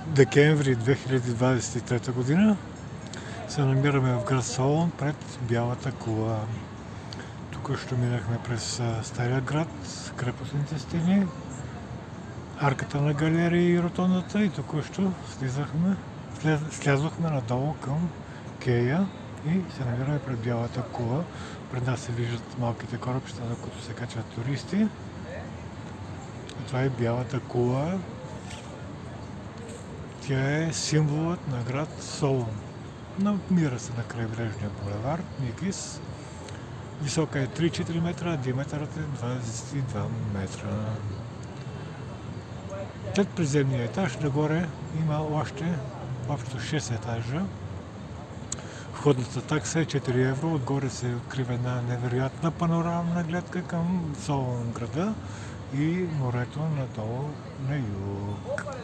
Декември 2023 година се намираме в град Солун пред Бялата кула. Тук ще минахме през Стария град, крепостните стени, арката на галерия и ротондата и току-що слязохме надолу към кея и се намираме пред Бялата кула. Пред нас се виждат малките корабчета, на които се качват туристи. Това е Бялата кула. Тя е символът на град Солун. Намира се на крайбрежния булевард Микис. Висока е 3-4 метра, а диаметърът е 22 метра. След приземния етаж нагоре има още общо 6 етажа. Входната такса е 4 евро. Отгоре се открива една невероятна панорамна гледка към Солун града и морето надолу на юг.